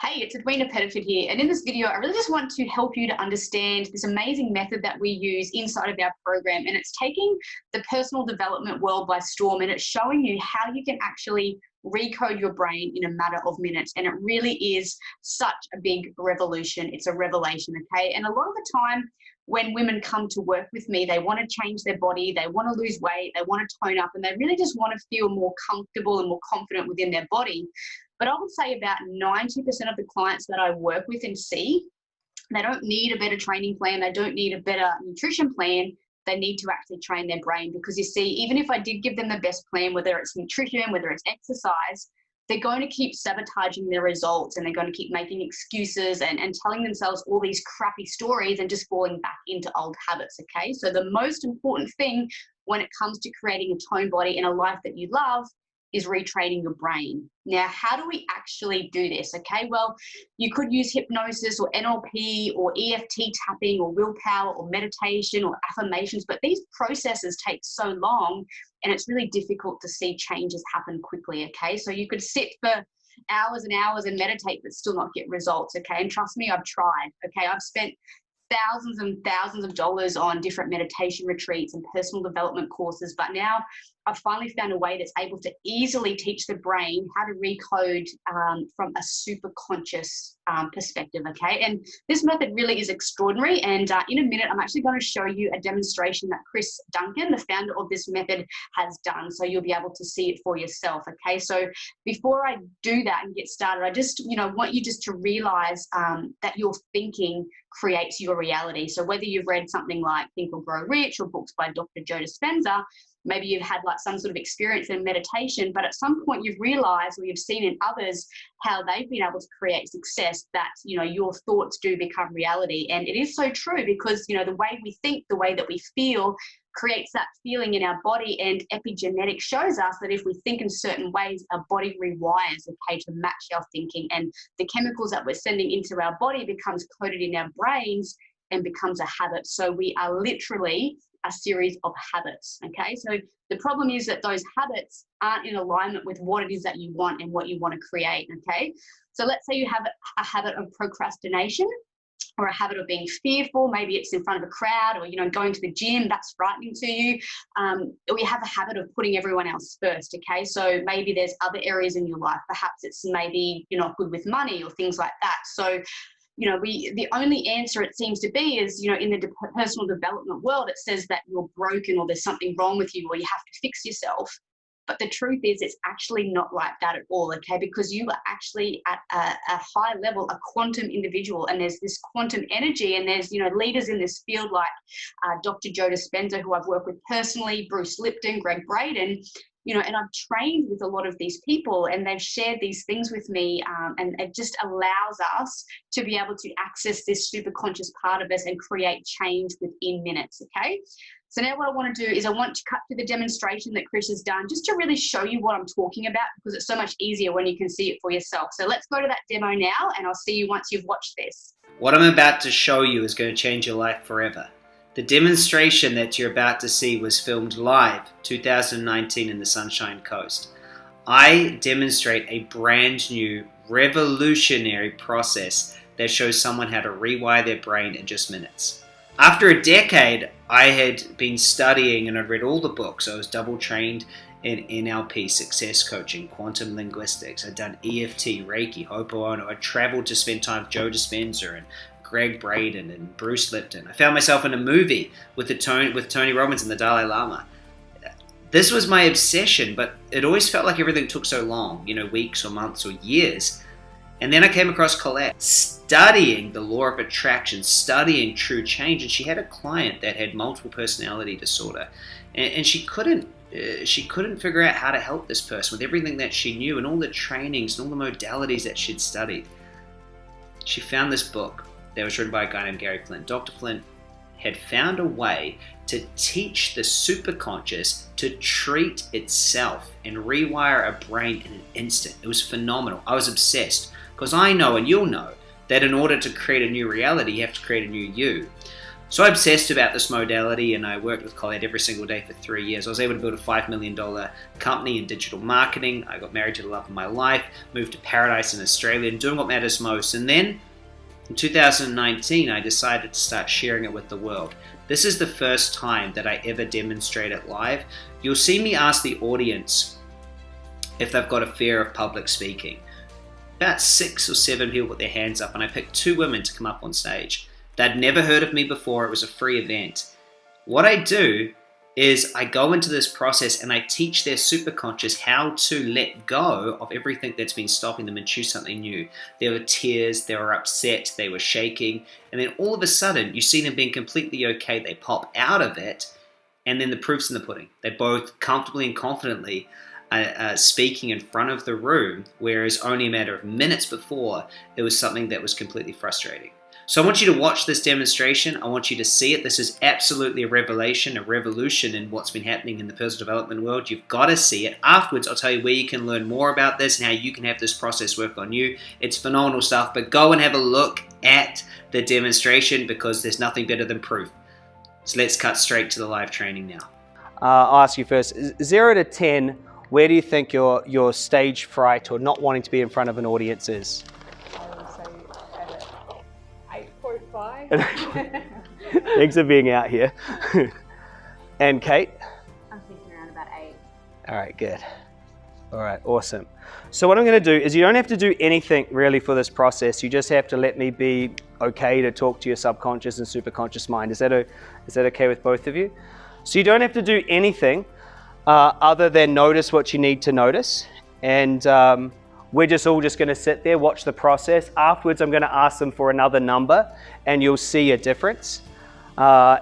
Hey, it's Edwina Pettiford here, and in this video, I really just want to help you to understand this amazing method that we use inside of our program, and it's taking the personal development world by storm, and it's showing you how you can actually recode your brain in a matter of minutes, and it really is such a big revolution. It's a revelation, okay? And a lot of the time, when women come to work with me, they want to change their body, they want to lose weight, they want to tone up, and they really just want to feel more comfortable and more confident within their body. But I would say about 90% of the clients that I work with and see, they don't need a better training plan. They don't need a better nutrition plan. They need to actually train their brain, because you see, even if I did give them the best plan, whether it's nutrition, whether it's exercise, they're going to keep sabotaging their results, and they're going to keep making excuses and telling themselves all these crappy stories and just falling back into old habits, okay? So the most important thing when it comes to creating a toned body and a life that you love is retraining your brain. Now, how do we actually do this? Okay, well, you could use hypnosis or NLP or EFT tapping or willpower or meditation or affirmations, but these processes take so long and it's really difficult to see changes happen quickly, okay? So you could sit for hours and hours and meditate but still not get results, okay? And trust me, I've tried, okay? I've spent thousands and thousands of dollars on different meditation retreats and personal development courses, but now I've finally found a way that's able to easily teach the brain how to recode from a super conscious perspective, okay? And this method really is extraordinary, and in a minute I'm actually going to show you a demonstration that Chris Duncan, the founder of this method, has done, so you'll be able to see it for yourself, okay? So before I do that and get started, I just want you just to realize that your thinking creates your reality. So whether you've read something like Think or Grow Rich or books by Dr. Joe Dispenza, maybe you've had like some sort of experience in meditation, but at some point you've realized, or you've seen in others how they've been able to create success, that your thoughts do become reality. And it is so true, because the way we think, the way that we feel creates that feeling in our body, and epigenetics shows us that if we think in certain ways, our body rewires, okay, to match our thinking, and the chemicals that we're sending into our body becomes coded in our brains and becomes a habit. So we are literally a series of habits, okay? So the problem is that those habits aren't in alignment with what it is that you want and what you want to create, okay? So let's say you have a habit of procrastination, or a habit of being fearful. Maybe it's in front of a crowd, or going to the gym, that's frightening to you. Or you have a habit of putting everyone else first, okay? So maybe there's other areas in your life. Perhaps it's maybe you're not good with money or things like that. So the only answer, it seems to be, is, in the personal development world, it says that you're broken or there's something wrong with you or you have to fix yourself. But the truth is, it's actually not like that at all, okay? Because you are actually at a high level, a quantum individual, and there's this quantum energy, and there's, leaders in this field like Dr. Joe Dispenza, who I've worked with personally, Bruce Lipton, Greg Braden, and I've trained with a lot of these people, and they've shared these things with me, and it just allows us to be able to access this super conscious part of us and create change within minutes, okay? So now what I want to do is I want to cut to the demonstration that Chris has done, just to really show you what I'm talking about, because it's so much easier when you can see it for yourself. So let's go to that demo now, and I'll see you once you've watched this. What I'm about to show you is going to change your life forever. The demonstration that you're about to see was filmed live 2019 in the Sunshine Coast. I demonstrate a brand new, revolutionary process that shows someone how to rewire their brain in just minutes. After a decade, I had been studying and I'd read all the books. I was double trained in NLP, success coaching, quantum linguistics. I'd done EFT, Reiki, Ho'oponopono. I traveled to spend time with Joe Dispenza and Greg Braden and Bruce Lipton. I found myself in a movie with Tony Robbins and the Dalai Lama. This was my obsession, but it always felt like everything took so long, weeks or months or years. And then I came across Colette, studying the law of attraction, studying true change, and she had a client that had multiple personality disorder, and she couldn't figure out how to help this person with everything that she knew and all the trainings and all the modalities that she'd studied. She found this book that was written by a guy named Gary Flint. Dr. Flint had found a way to teach the superconscious to treat itself and rewire a brain in an instant. It was phenomenal. I was obsessed, because I know, and you'll know, that in order to create a new reality, you have to create a new you. so obsessed about this modality, and I worked with Colette every single day for 3 years. I was able to build a $5 million company in digital marketing. I got married to the love of my life, moved to paradise in Australia, and doing what matters most. And then in 2019, I decided to start sharing it with the world. This is the first time that I ever demonstrate it live. You'll see me ask the audience if they've got a fear of public speaking. About 6 or 7 people put their hands up, and I picked 2 women to come up on stage. They'd never heard of me before. It was a free event. What I do is I go into this process and I teach their superconscious how to let go of everything that's been stopping them and choose something new. There were tears, they were upset, they were shaking, and then all of a sudden you see them being completely okay. They pop out of it, and then the proof's in the pudding. They both comfortably and confidently speaking in front of the room, whereas only a matter of minutes before it was something that was completely frustrating. So I want you to watch this demonstration. I want you to see it. This is absolutely a revelation, a revolution in what's been happening in the personal development world. You've got to see it. Afterwards, I'll tell you where you can learn more about this and how you can have this process work on you. It's phenomenal stuff, but go and have a look at the demonstration because there's nothing better than proof. So let's cut straight to the live training now. I'll ask you first, 0 to 10, where do you think your stage fright or not wanting to be in front of an audience is? I would say at 8.5. Thanks for being out here. And Kate? I'm thinking around about 8. All right, good. All right, awesome. So what I'm going to do is you don't have to do anything really for this process. You just have to let me be okay to talk to your subconscious and superconscious mind. Is that okay with both of you? So you don't have to do anything other than notice what you need to notice. And we're all just going to sit there, watch the process. Afterwards, I'm going to ask them for another number, and you'll see a difference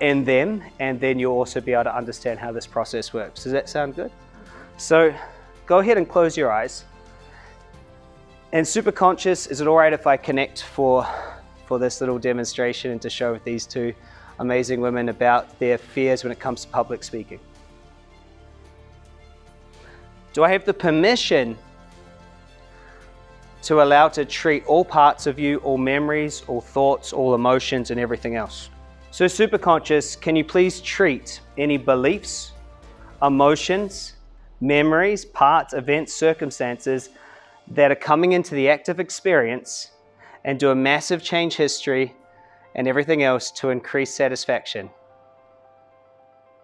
in them. And then you'll also be able to understand how this process works. Does that sound good? So go ahead and close your eyes. And superconscious, is it all right if I connect for this little demonstration and to show with these 2 amazing women about their fears when it comes to public speaking? Do I have the permission to allow to treat all parts of you, all memories, all thoughts, all emotions, and everything else? So superconscious, can you please treat any beliefs, emotions, memories, parts, events, circumstances that are coming into the active experience and do a massive change history and everything else to increase satisfaction?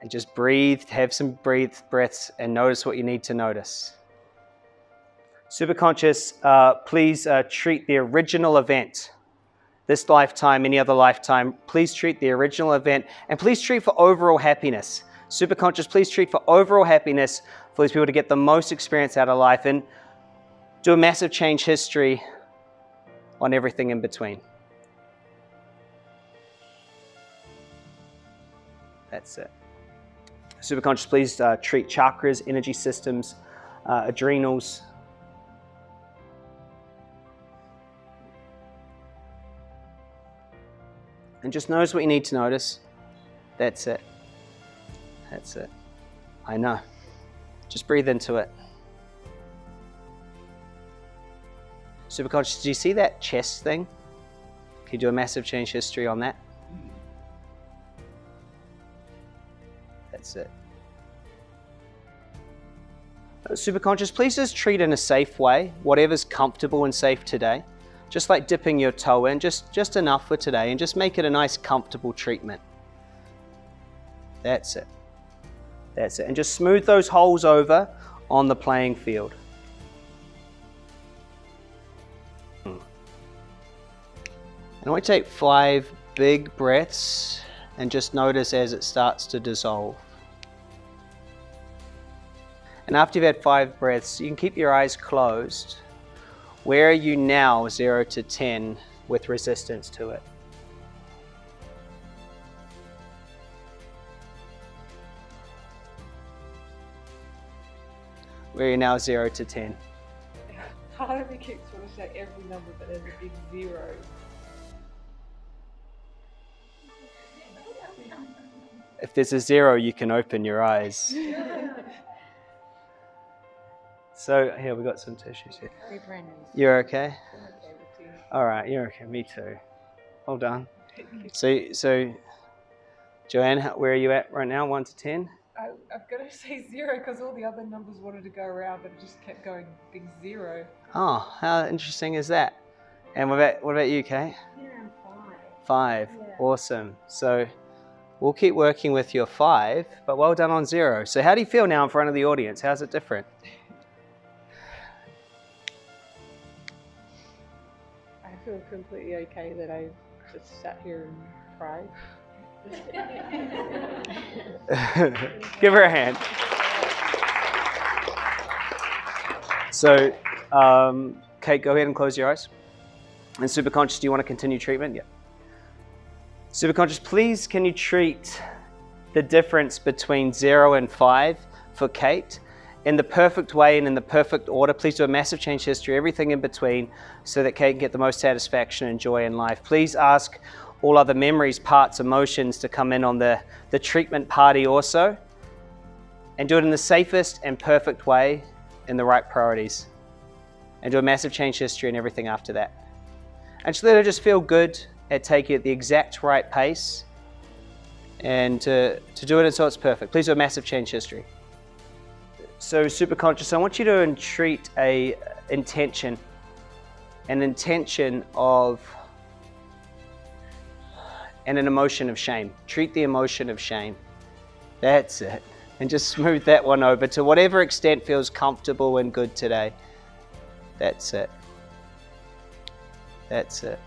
And just breathe, have some breaths, and notice what you need to notice. Superconscious, please treat the original event. This lifetime, any other lifetime, please treat the original event, and please treat for overall happiness. Superconscious, please treat for overall happiness for these people to get the most experience out of life and do a massive change history on everything in between. That's it. Superconscious, please treat chakras, energy systems, adrenals. And just notice what you need to notice. That's it. That's it. I know. Just breathe into it. Superconscious, do you see that chest thing? Can you do a massive change history on that? That's it. Superconscious, please just treat in a safe way, whatever's comfortable and safe today. Just like dipping your toe in, just enough for today, and just make it a nice, comfortable treatment. That's it. That's it. And just smooth those holes over on the playing field. And I want to take 5 big breaths and just notice as it starts to dissolve. And after you've had 5 breaths, you can keep your eyes closed. Where are you now, 0 to 10, with resistance to it? Where are you now, 0 to 10? Part of me keeps wanting to say every number, but there's a big 0. If there's a 0, you can open your eyes. So here, we got some tissues here. You're okay? All right, you're okay. Me too. Hold on. So Joanne, where are you at right now? 1 to 10? I've got to say 0 because all the other numbers wanted to go around, but it just kept going big 0. Oh, how interesting is that? And what about you, Kate? Yeah, I'm 5. 5. Yeah. Awesome. So we'll keep working with your 5, but well done on 0. So how do you feel now in front of the audience? How's it different? I feel completely okay that I just sat here and cried. Give her a hand. So, Kate, go ahead and close your eyes. And Superconscious, do you want to continue treatment? Yeah. Superconscious, please can you treat the difference between 0 and 5 for Kate in the perfect way and in the perfect order? Please do a massive change history, everything in between, so that Kate can get the most satisfaction and joy in life. Please ask all other memories, parts, emotions to come in on the treatment party also. And do it in the safest and perfect way in the right priorities. And do a massive change history and everything after that. And just let her just feel good at taking it at the exact right pace and to do it until it's perfect. Please do a massive change history. So Superconscious, I want you to entreat an intention of and an emotion of shame. Treat the emotion of shame. That's it. And just smooth that one over to whatever extent feels comfortable and good today. That's it. That's it.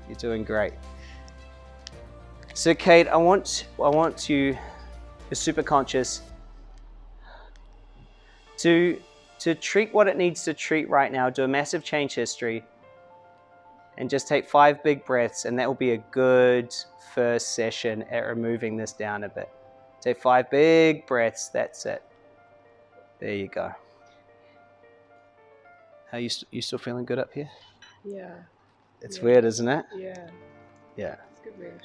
You're doing great. So Kate, I want you, the Superconscious, to treat what it needs to treat right now. Do a massive change history. And just take 5 big breaths, and that will be a good first session at removing this down a bit. Take 5 big breaths, that's it. There you go. Are you still feeling good up here? Yeah. It's Yeah. weird, isn't it? Yeah. Yeah. It's good weird.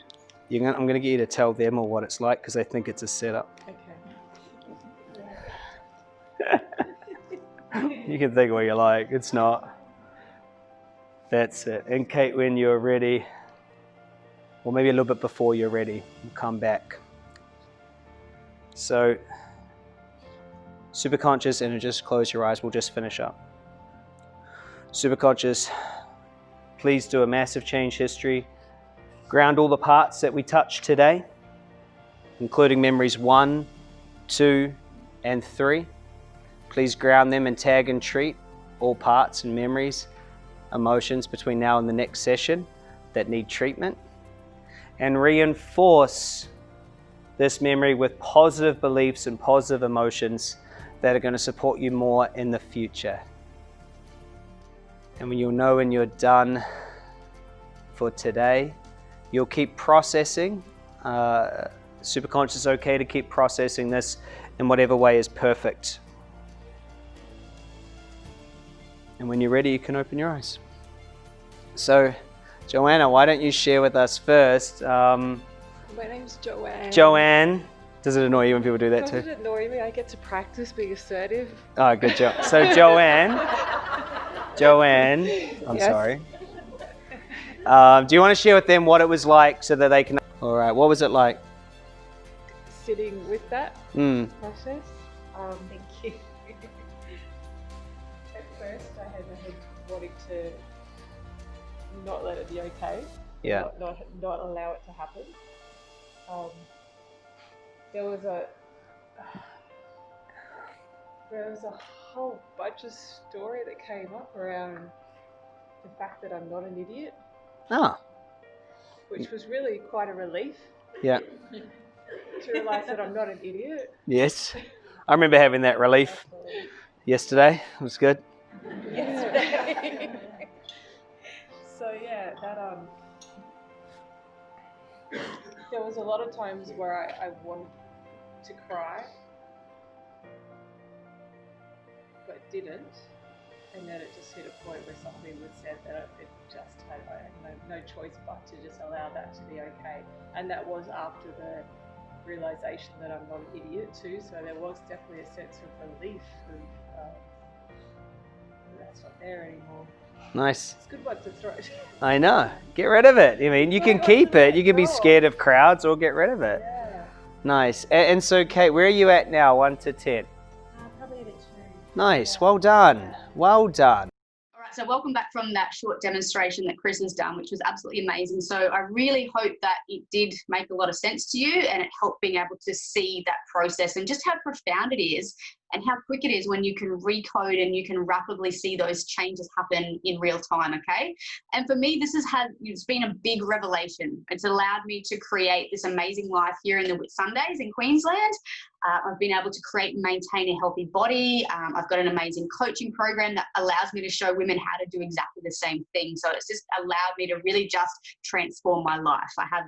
I'm going to get you to tell them all what it's like, because they think it's a setup. Okay. You can think what you like, it's not. That's it. And Kate, when you're ready, or maybe a little bit before you're ready, we'll come back. So, Superconscious, and just close your eyes, we'll just finish up. Superconscious, please do a massive change history. Ground all the parts that we touched today, including memories 1, 2, and 3. Please ground them and tag and treat all parts and memories, emotions between now and the next session that need treatment, and reinforce this memory with positive beliefs and positive emotions that are going to support you more in the future. And when you'll know when you're done for today, you'll keep processing. Superconscious is okay to keep processing this in whatever way is perfect. And when you're ready, you can open your eyes. So, Joanna, why don't you share with us first? My name's Joanne. Joanne, does it annoy you when people do that Doesn't too? it annoy me? I get to practice being assertive. Oh, good job. So, Joanne, I'm Yes. sorry. Do you want to share with them what it was like so that they can... All right, what was it like? Sitting with that Mm. process. Thank you. At first, I had my head wanting to not let it be okay. Yeah. Not allow it to happen. There was a whole bunch of story that came up around the fact that I'm not an idiot, Ah, which was really quite a relief yeah. to realise that I'm not an idiot. Yes. I remember having that relief yesterday. It was good. Yesterday. So yeah, there was a lot of times where I wanted to cry, but didn't, and then it just hit a point where something was said that I had no choice but to just allow that to be okay, and that was after the realization that I'm not an idiot too. So there was definitely a sense of relief of that's not there anymore. Nice. It's a good one to throw. I know. Get rid of it. I mean, you can keep it. You can be scared of crowds or get rid of it. Yeah. Nice. And so, Kate, where are you at now, 1 to 10? Probably at a 2. Nice. Yeah. Well done. Well done. All right, so welcome back from that short demonstration that Chris has done, which was absolutely amazing. So I really hope that it did make a lot of sense to you and it helped being able to see that process and just how profound it is and how quick it is when you can recode and you can rapidly see those changes happen in real time, okay? And for me, it's been a big revelation. It's allowed me to create this amazing life here in the Whitsundays in Queensland. I've been able to create and maintain a healthy body. I've got an amazing coaching program that allows me to show women how to do exactly the same thing. So it's just allowed me to really just transform my life. I have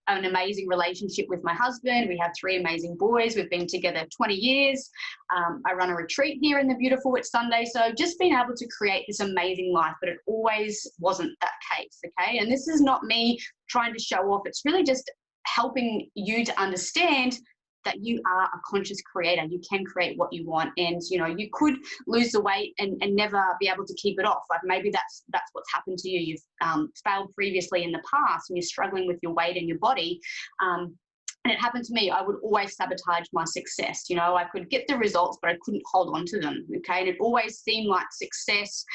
an amazing relationship with my husband. We have 3 amazing boys. We've been together 20 years. I run a retreat here in the beautiful Whitsunday. So just being able to create this amazing life, but it always wasn't that case, okay? And this is not me trying to show off. It's really just helping you to understand that you are a conscious creator. You can create what you want, and you could lose the weight and never be able to keep it off. Like maybe that's what's happened to you. You've failed previously in the past and you're struggling with your weight and your body. And it happened to me. I would always sabotage my success. I could get the results, but I couldn't hold on to them. Okay. And it always seemed like success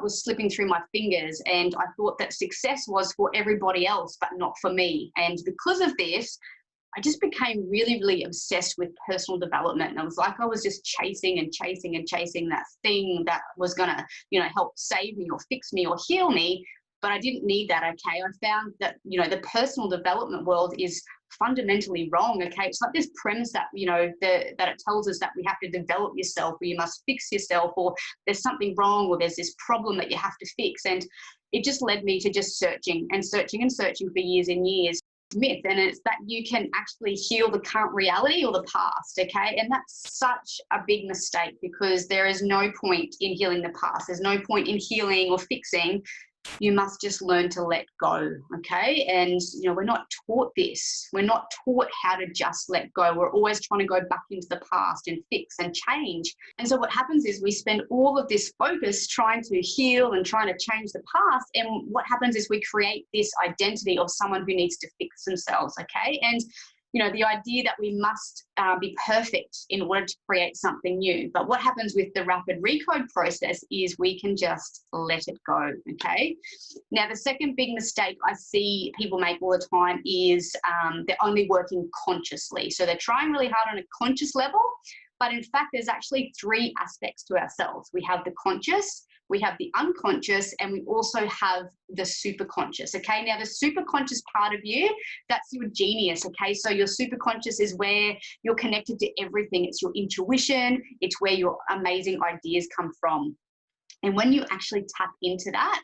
was slipping through my fingers. And I thought that success was for everybody else, but not for me. And because of this, I just became really, really obsessed with personal development. And it was like I was just chasing and chasing and chasing that thing that was going to, help save me or fix me or heal me. But I didn't need that, okay? I found that, the personal development world is fundamentally wrong, okay? It's like this premise that, that it tells us that we have to develop yourself or you must fix yourself or there's something wrong or there's this problem that you have to fix. And it just led me to just searching and searching and searching for years and years. Myth, and it's that you can actually heal the current reality or the past, okay? And that's such a big mistake because there is no point in healing the past. There's no point in healing or fixing. You must just learn to let go, okay? And, we're not taught this. We're not taught how to just let go. We're always trying to go back into the past and fix and change. And so what happens is we spend all of this focus trying to heal and trying to change the past. And what happens is we create this identity of someone who needs to fix themselves, okay? And the idea that we must be perfect in order to create something new. But what happens with the rapid recode process is we can just let it go, okay? Now, the second big mistake I see people make all the time is they're only working consciously. So they're trying really hard on a conscious level, but in fact, there's actually 3 aspects to ourselves. We have the conscious, we have the unconscious, and we also have the superconscious, okay? Now, the superconscious part of you, that's your genius, okay? So your superconscious is where you're connected to everything. It's your intuition. It's where your amazing ideas come from. And when you actually tap into that,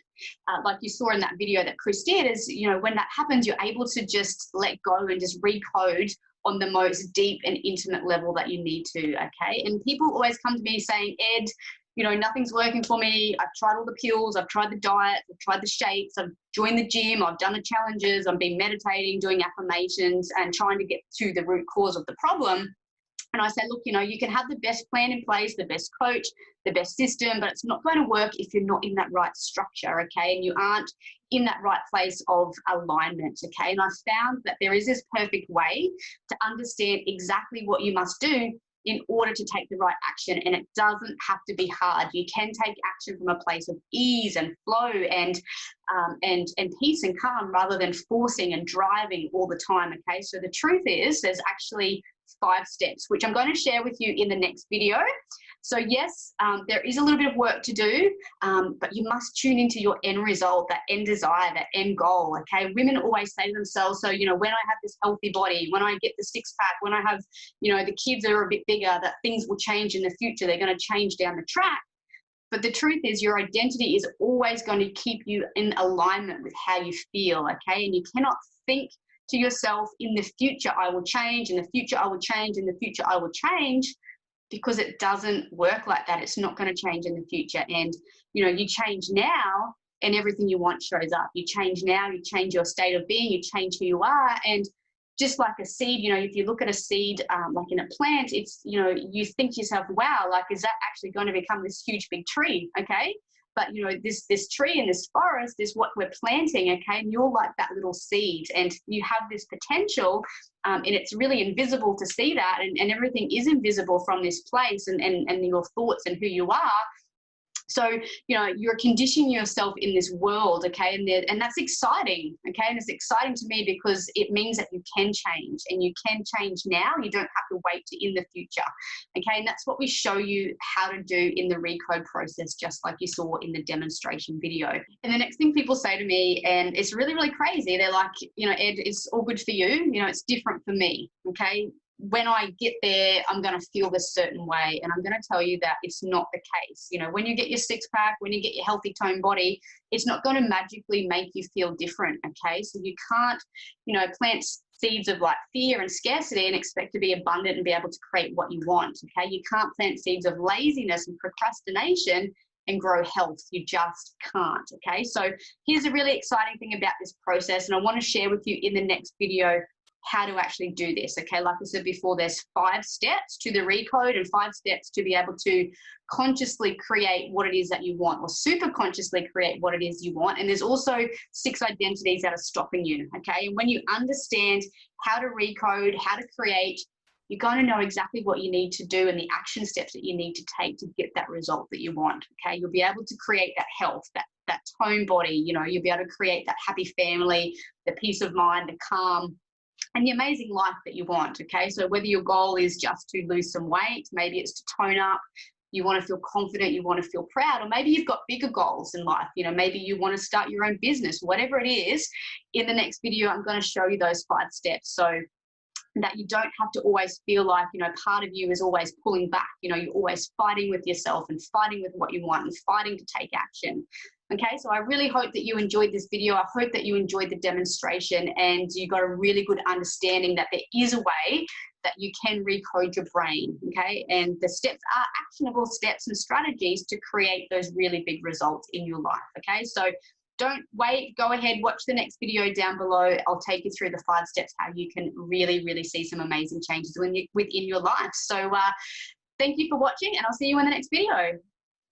like you saw in that video that Chris did, is, when that happens, you're able to just let go and just recode on the most deep and intimate level that you need to, okay? And people always come to me saying, Ed, nothing's working for me. I've tried all the pills, I've tried the diet, I've tried the shakes, I've joined the gym, I've done the challenges, I've been meditating, doing affirmations and trying to get to the root cause of the problem. And I say, look, you can have the best plan in place, the best coach, the best system, but it's not going to work if you're not in that right structure, okay? And you aren't in that right place of alignment, okay? And I found that there is this perfect way to understand exactly what you must do in order to take the right action. And it doesn't have to be hard. You can take action from a place of ease and flow and peace and calm rather than forcing and driving all the time, okay? So the truth is there's actually 5 steps, which I'm going to share with you in the next video. So yes, there is a little bit of work to do, but you must tune into your end result, that end desire, that end goal, okay? Women always say to themselves, so, when I have this healthy body, when I get the 6-pack, when I have, the kids are a bit bigger, that things will change in the future. They're going to change down the track. But the truth is your identity is always going to keep you in alignment with how you feel, okay? And you cannot think to yourself, in the future I will change, in the future I will change, in the future I will change, because it doesn't work like that. It's not going to change in the future. And, you change now and everything you want shows up. You change now, you change your state of being, you change who you are. And just like a seed, if you look at a seed, like in a plant, it's, you think to yourself, wow, like, is that actually going to become this huge big tree? Okay. But you know, this tree in this forest is what we're planting, okay? And you're like that little seed, and you have this potential, and it's really invisible to see that, and everything is invisible from this place, and your thoughts and who you are. So, you know, you're conditioning yourself in this world, okay? And that's exciting, okay? And it's exciting to me because it means that you can change, and you can change now. You don't have to wait to in the future, okay? And that's what we show you how to do in the Recode process, just like you saw in the demonstration video. And the next thing people say to me, and it's really, really crazy, they're like, you know, Ed, it's all good for you. You know, it's different for me, okay? When I get there, I'm going to feel this certain way. And I'm going to tell you that it's not the case. You know, when you get your six pack, when you get your healthy toned body, it's not going to magically make you feel different. Okay. So you can't, you know, plant seeds of like fear and scarcity and expect to be abundant and be able to create what you want. Okay. You can't plant seeds of laziness and procrastination and grow health. You just can't. Okay. So here's a really exciting thing about this process. And I want to share with you in the next video how to actually do this. Okay, like I said before, there's 5 steps to the Recode and 5 steps to be able to consciously create what it is that you want, or super consciously create what it is you want. And there's also 6 identities that are stopping you. Okay, and when you understand how to Recode, how to create, you're going to know exactly what you need to do and the action steps that you need to take to get that result that you want. Okay, you'll be able to create that health, that toned body. You know, you'll be able to create that happy family, the peace of mind, the calm, and the amazing life that you want. Okay, so whether your goal is just to lose some weight, maybe it's to tone up, you want to feel confident, you want to feel proud, or maybe you've got bigger goals in life. You know, maybe you want to start your own business, whatever it is. In the next video, I'm going to show you those 5 steps so that you don't have to always feel like, you know, part of you is always pulling back. You know, you're always fighting with yourself and fighting with what you want and fighting to take action. Okay, so I really hope that you enjoyed this video. I hope that you enjoyed the demonstration and you got a really good understanding that there is a way that you can recode your brain, okay? And the steps are actionable steps and strategies to create those really big results in your life, okay? So don't wait, go ahead, watch the next video down below. I'll take you through the 5 steps how you can really, really see some amazing changes within your life. So thank you for watching, and I'll see you in the next video.